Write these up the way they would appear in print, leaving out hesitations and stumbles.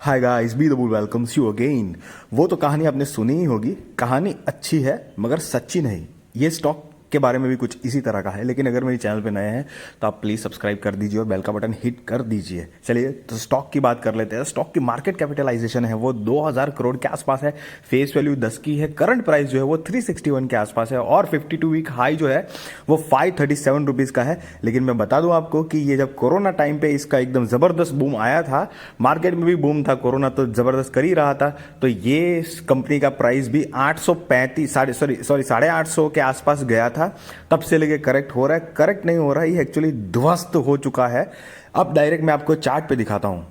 Hi guys, be the bull welcomes you again. वो तो कहानी आपने सुनी ही होगी। कहानी अच्छी है मगर सच्ची नहीं। ये स्टॉक के बारे में भी कुछ इसी तरह का है। लेकिन अगर मेरे चैनल पे नए हैं तो आप प्लीज़ सब्सक्राइब कर दीजिए और बेल का बटन हिट कर दीजिए। चलिए तो स्टॉक की बात कर लेते हैं। स्टॉक की मार्केट कैपिटलाइजेशन है वो 2000 करोड़ के आसपास है। फेस वैल्यू 10 की है। करंट प्राइस जो है वो 361 के आसपास है और 52 वीक हाई जो है वो 537 रुपीज़ का है। लेकिन मैं बता दूं आपको कि ये जब कोरोना टाइम पे इसका एकदम ज़बरदस्त बूम आया था, मार्केट में भी बूम था, कोरोना तो ज़बरदस्त कर ही रहा था, तो ये कंपनी का प्राइस भी 835 साढ़े 800 के आसपास गया था। तब से लेके करेक्ट हो रहा है, करेक्ट नहीं हो रहा है, ये एक्चुअली ध्वस्त हो चुका है। अब डायरेक्ट मैं आपको चार्ट पे दिखाता हूं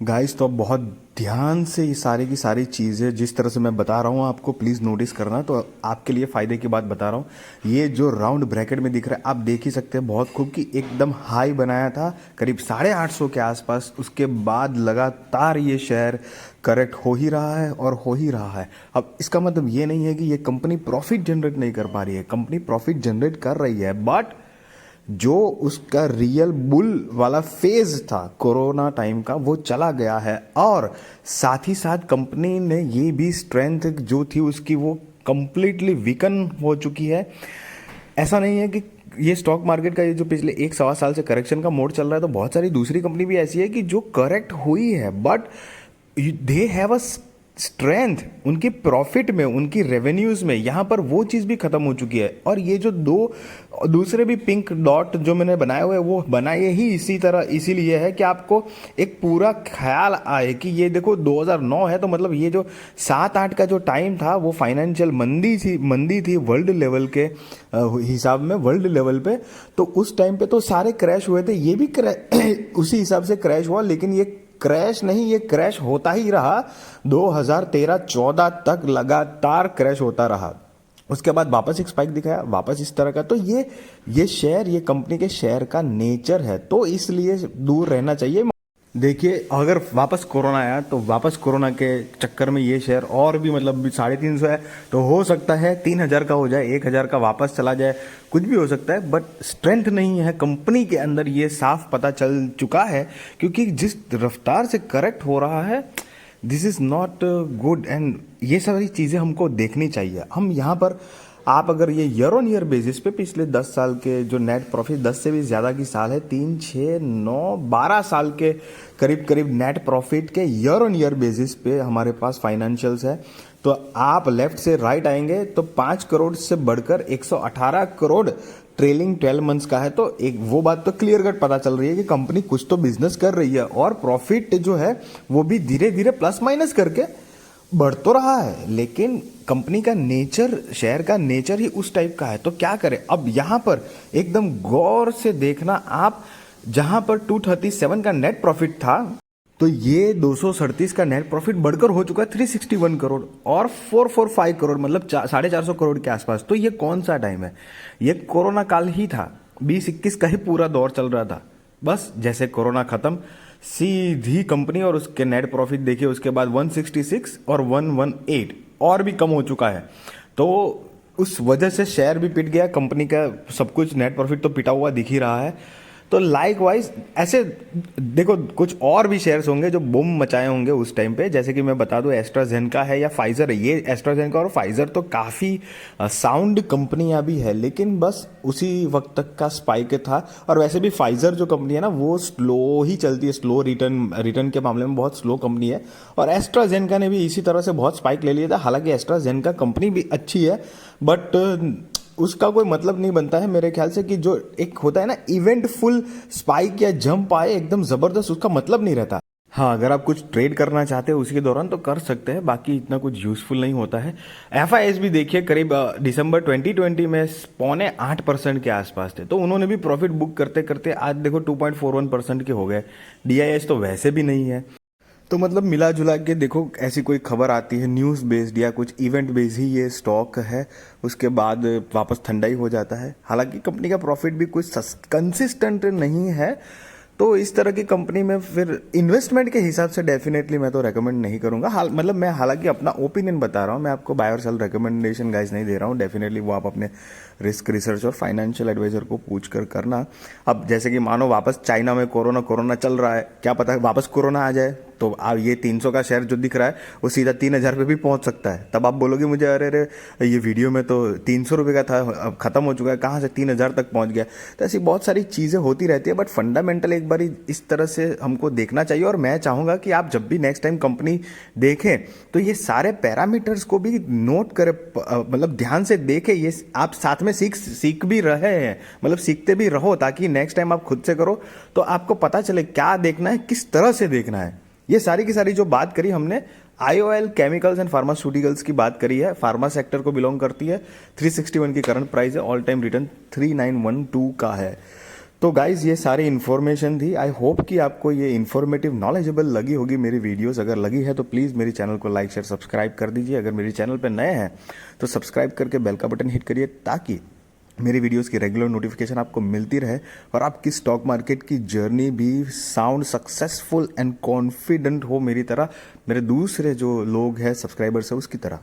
गाइस। तो अब बहुत ध्यान से ये सारी की सारी चीज़ें जिस तरह से मैं बता रहा हूँ आपको प्लीज़ नोटिस करना। तो आपके लिए फ़ायदे की बात बता रहा हूँ। ये जो राउंड ब्रैकेट में दिख रहा है आप देख ही सकते हैं बहुत खूब कि एकदम हाई बनाया था करीब 850 के आसपास। उसके बाद लगातार ये शेयर करेक्ट हो ही रहा है और हो ही रहा है। अब इसका मतलब ये नहीं है कि ये कंपनी प्रॉफिट जनरेट नहीं कर पा रही है। कंपनी प्रॉफिट जनरेट कर रही है, बट जो उसका रियल बुल वाला फेज था कोरोना टाइम का वो चला गया है। और साथ ही साथ कंपनी ने ये भी स्ट्रेंथ जो थी उसकी वो कंप्लीटली वीकन हो चुकी है। ऐसा नहीं है कि ये स्टॉक मार्केट का ये जो पिछले एक सवा साल से करेक्शन का मोड चल रहा है तो बहुत सारी दूसरी कंपनी भी ऐसी है कि जो करेक्ट हुई है, but they have a strength उनकी प्रॉफिट में, उनकी रेवेन्यूज में। यहाँ पर वो चीज़ भी खत्म हो चुकी है। और ये जो दूसरे भी पिंक डॉट जो मैंने बनाए हुए वो बनाए ही इसी तरह इसीलिए है कि आपको एक पूरा ख्याल आए कि ये देखो 2009 है तो मतलब ये जो 7-8 का जो टाइम था वो फाइनेंशियल मंदी थी वर्ल्ड लेवल के हिसाब में, वर्ल्ड लेवल पे। तो उस टाइम पे तो सारे क्रैश हुए थे, ये भी उसी हिसाब से क्रैश हुआ। लेकिन ये क्रैश नहीं, ये क्रैश होता ही रहा 2013-14 तक लगातार क्रैश होता रहा। उसके बाद वापस एक स्पाइक दिखाया, वापस इस तरह का। तो ये शेयर, ये कंपनी के शेयर का नेचर है, तो इसलिए दूर रहना चाहिए। देखिए अगर वापस कोरोना आया तो वापस कोरोना के चक्कर में ये शेयर और भी मतलब 350 है तो हो सकता है 3000 का हो जाए, 1000 का वापस चला जाए, कुछ भी हो सकता है। बट स्ट्रेंथ नहीं है कंपनी के अंदर, ये साफ पता चल चुका है। क्योंकि जिस रफ्तार से करेक्ट हो रहा है this is not good. And ये सारी चीज़ें हमको देखनी चाहिए। हम यहाँ पर आप अगर ये ईयर ऑन ईयर बेसिस पे पिछले 10 साल के जो नेट प्रॉफिट, 10 से भी ज़्यादा की साल है, 3, 6, 9, 12 साल के करीब करीब नेट प्रॉफिट के ईयर ऑन ईयर बेसिस पे हमारे पास फाइनेंशियल्स है। तो आप लेफ्ट से राइट आएंगे तो 5 करोड़ से बढ़कर 118 करोड़ ट्रेलिंग 12 मंथ्स का है। तो एक वो बात तो क्लियर कट पता चल रही है कि कंपनी कुछ तो बिजनेस कर रही है और प्रॉफिट जो है वो भी धीरे धीरे प्लस माइनस करके बढ़ तो रहा है। लेकिन कंपनी का नेचर, शेयर का नेचर ही उस टाइप का है। तो क्या करें अब यहाँ पर एकदम गौर से देखना आप। जहां पर 237 का नेट प्रॉफिट था तो ये 237 का नेट प्रॉफिट बढ़कर हो चुका है 361 करोड़ और 445 करोड़, मतलब 450 करोड़ के आसपास। तो ये कौन सा टाइम है? ये कोरोना काल ही था, 2021 का ही पूरा दौर चल रहा था। बस जैसे कोरोना खत्म, सीधी कंपनी और उसके नेट प्रॉफिट देखिए, उसके बाद 166 और 118 और भी कम हो चुका है। तो उस वजह से शेयर भी पिट गया कंपनी का, सब कुछ नेट प्रॉफिट तो पिटा हुआ दिख ही रहा है। तो लाइक वाइज ऐसे देखो कुछ और भी शेयर्स होंगे जो बूम मचाए होंगे उस टाइम पे। जैसे कि मैं बता दूं एस्ट्राजेनेका है या फाइजर है। ये एस्ट्राजेनेका और फाइजर तो काफ़ी साउंड कंपनियां भी है, लेकिन बस उसी वक्त तक का स्पाइक था। और वैसे भी फाइजर जो कंपनी है ना वो स्लो ही चलती है, स्लो रिटर्न के मामले में बहुत स्लो कंपनी है। और एस्ट्राजेनेका ने भी इसी तरह से बहुत स्पाइक ले लिया था। हालांकि एस्ट्राजेनेका कंपनी भी अच्छी है, बट उसका कोई मतलब नहीं बनता है मेरे ख्याल से कि जो एक होता है ना इवेंट फुल स्पाइक या जंप आए एकदम जबरदस्त, उसका मतलब नहीं रहता। हाँ, अगर आप कुछ ट्रेड करना चाहते हैं उसके दौरान तो कर सकते हैं, बाकी इतना कुछ यूजफुल नहीं होता है। एफआईएस भी देखिए करीब दिसंबर 2020 में 7.8% के आसपास थे, तो उन्होंने भी प्रॉफिट बुक करते करते आज देखो 2.41% के हो गए। डीआईएस तो वैसे भी नहीं है। तो मतलब मिला जुला के देखो, ऐसी कोई खबर आती है न्यूज़ बेस्ड या कुछ इवेंट बेस्ड ही ये स्टॉक है, उसके बाद वापस ठंडा ही हो जाता है। हालांकि कंपनी का प्रॉफिट भी कुछ कंसिस्टेंट नहीं है। तो इस तरह की कंपनी में फिर इन्वेस्टमेंट के हिसाब से डेफिनेटली मैं तो रेकमेंड नहीं करूंगा। मतलब मैं हालांकि अपना ओपिनियन बता रहा हूँ, मैं आपको बाय और सेल रिकमेंडेशन गाइस नहीं दे रहा हूँ। डेफिनेटली वो आप अपने रिस्क रिसर्च और फाइनेंशियल एडवाइजर को पूछ कर करना। अब जैसे कि मानो वापस चाइना में कोरोना चल रहा है, क्या पता वापस कोरोना आ जाए तो आप ये 300 का शेयर जो दिख रहा है वो सीधा 3000 पे भी पहुंच सकता है। तब आप बोलोगे मुझे अरे अरे ये वीडियो में तो 300 रुपये का था, अब खत्म हो चुका है, कहाँ से 3000 तक पहुंच गया। तो ऐसी बहुत सारी चीज़ें होती रहती है, बट फंडामेंटल एक बार इस तरह से हमको देखना चाहिए। और मैं चाहूँगा कि आप जब भी नेक्स्ट टाइम कंपनी देखें तो ये सारे पैरामीटर्स को भी नोट करें, मतलब ध्यान से देखें। ये आप साथ में सीख भी रहे हैं, मतलब सीखते भी रहो, ताकि नेक्स्ट टाइम आप खुद से करो तो आपको पता चले क्या देखना है, किस तरह से देखना है। ये सारी की सारी जो बात करी हमने IOL केमिकल्स एंड फार्मास्यूटिकल्स की बात करी है, फार्मा सेक्टर को बिलोंग करती है। 361 की करंट प्राइस है, ऑल टाइम रिटर्न 3912 का है। तो गाइज ये सारी इन्फॉर्मेशन थी। आई होप कि आपको ये इन्फॉर्मेटिव नॉलेजेबल लगी होगी मेरी वीडियोस। अगर लगी है तो प्लीज़ मेरे चैनल को लाइक शेयर सब्सक्राइब कर दीजिए। अगर मेरे चैनल पर नए हैं तो सब्सक्राइब करके बेल का बटन हिट करिए, ताकि मेरी वीडियोस की रेगुलर नोटिफिकेशन आपको मिलती रहे और आपकी स्टॉक मार्केट की जर्नी भी साउंड सक्सेसफुल एंड कॉन्फिडेंट हो, मेरी तरह, मेरे दूसरे जो लोग हैं सब्सक्राइबर्स हैं उसकी तरह।